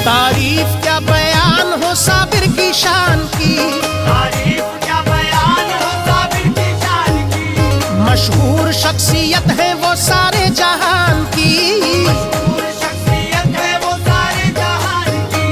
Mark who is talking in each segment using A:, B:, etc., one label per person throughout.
A: तारीफ क्या बयान हो साबिर की शान की,
B: तारीफ क्या बयान हो साबिर की शान की।
A: मशहूर शख्सियत है वो सारे जहान की,
B: मशहूर शख्सियत है वो सारे जहान की।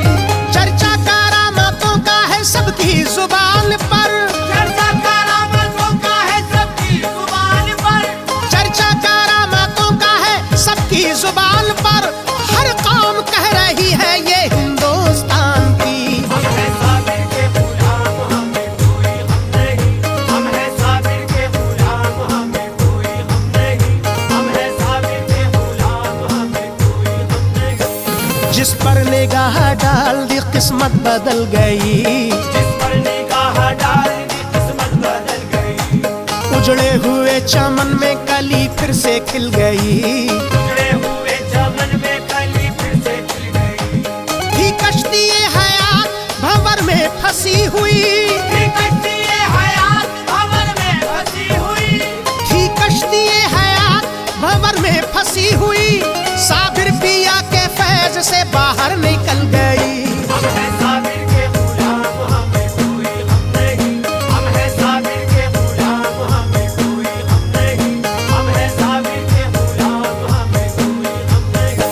A: चर्चा करामातों का है सबकी जुबान पर,
B: चर्चा करामातों का है सबकी जुबान पर।
A: चर्चा करामातों का है सबकी जुबान पर। हर कौम कह रही है ये हिंदुस्तान की।
B: हम हैं साबिर के गुलाम, हमें कोई हम नहीं। हम हैं साबिर के गुलाम, हमें कोई हम नहीं। हम हैं साबिर के गुलाम, हमें कोई हम नहीं।
A: जिस पर निगाह डाल दी किस्मत बदल गई,
B: जिस पर निगाह डाल दी किस्मत बदल गई।
A: उजड़े हुए चमन में कली फिर से खिल गई।
B: उजड़े हुए चमन में कली फिर से खिल गई।
A: थी कश्ती-ए हयात भंवर में फंसी हुई,
B: थी कश्ती-ए हयात भंवर में फंसी हुई।
A: थी कश्ती-ए हयात भंवर में फंसी हुई। साबिर पिया के फैज से बाहर निकल गई।
B: हम हैं साबिर के गुलाम, हमें कोई हम नहीं। हम हैं साबिर के गुलाम, हमें कोई हम नहीं। हम हैं साबिर के गुलाम, हमें कोई हम नहीं।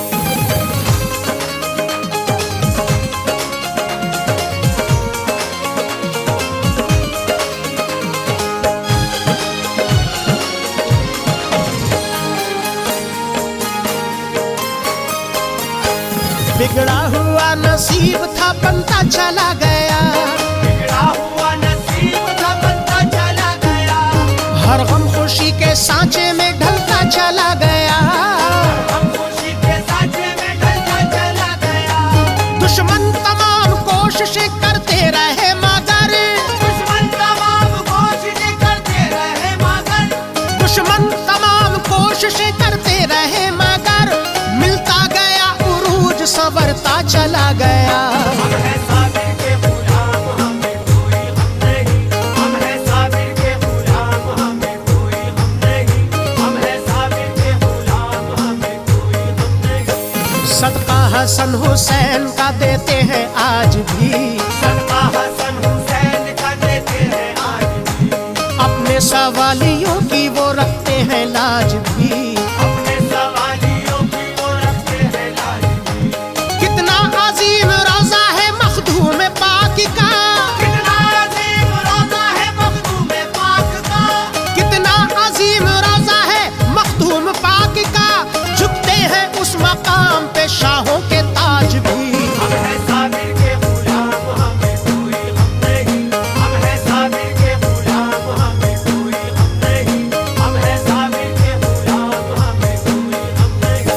A: बिगड़ा हुआ नसीब था बनता चला गया,
B: बिगड़ा हुआ नसीब था बनता चला गया।
A: हर गम खुशी के सांचे में ढलता चला गया।
B: हम खुशी के सांचे में ढलता चला गया।
A: दुश्मन तमाम कोशिशें करते रहे मगर,
B: दुश्मन तमाम कोशिशें करते रहे मगर।
A: दुश्मन तमाम कोशिशें करते रहे मगर मिलता गया उरूज संवरता चला गया।
B: हम हैं साबिर के गुलाम, हमें कोई हम नहीं। हम हैं साबिर के गुलाम, हमें कोई हम नहीं। हम हैं साबिर के गुलाम, हमें कोई हम नहीं।
A: सदका हसन हुसैन का देते हैं आज भी,
B: सदका हसन हुसैन का देते हैं आज भी।
A: अपने सवालियों की वो रखते हैं लाज भी।
B: अपने सवालियों की वो रखते हैं लाज भी।
A: कितना अजीम रोजा है मखदूम पाक का,
B: कितना अजीम रोज़ा है मखदूम पाक का।
A: कितना अजीम रोजा है मखदूम पाक का। झुकते हैं उस मकाम पे शाहों के ताज भी।
B: हम हैं साबिर के गुलाम, हमें कोई हम नहीं। हम हैं साबिर के गुलाम, हमें कोई हम नहीं। हम हैं साबिर के गुलाम, हमें कोई हम नहीं।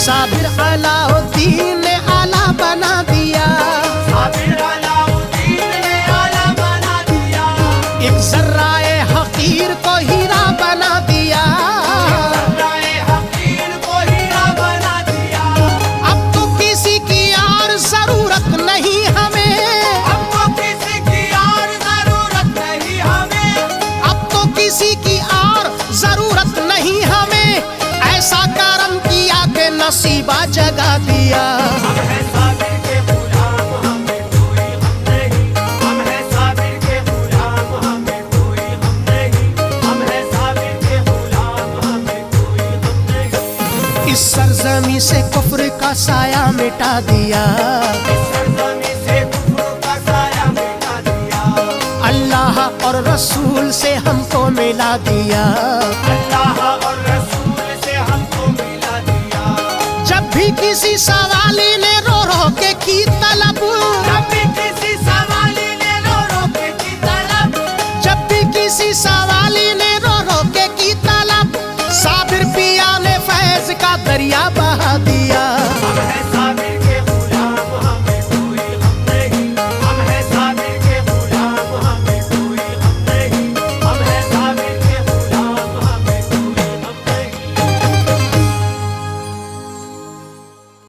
A: साबिर अलाउद्दीन ने आला बना दिया,
B: साबिर अलाउद्दीन ने आला बना दिया।
A: एक जर्राए हकीर को हीरा बना दिया।
B: जर्राए हकीर को हीरा बना दिया।
A: अब तो किसी की और जरूरत नहीं हमें,
B: हमको किसी की और जरूरत नहीं हमें।
A: अब तो किसी की और जरूरत नहीं हमें। ऐसा करम किया कि नसीबा जगा दिया।
B: हम हैं साबिर के गुलाम, हमें कोई हम नहीं। हम हैं साबिर के गुलाम, हमें कोई हम नहीं। हम हैं साबिर के गुलाम, हमें कोई हम नहीं।
A: इस सरजमी से कुफ्र का साया मिटा दिया।
B: इस सरजमी से कुफ्र का साया मिटा दिया।
A: अल्लाह और रसूल से हमको मिला दिया।
B: अल्लाह और रसूल से हमको मिला दिया।
A: जब भी किसी सवाली ने रो रो के की तलब,
B: जब भी किसी सवाली ने रो रो के की तलब।
A: जब भी किसी सवाली ने रो रो के की तलब, साबिर पिया ने फैज का दरिया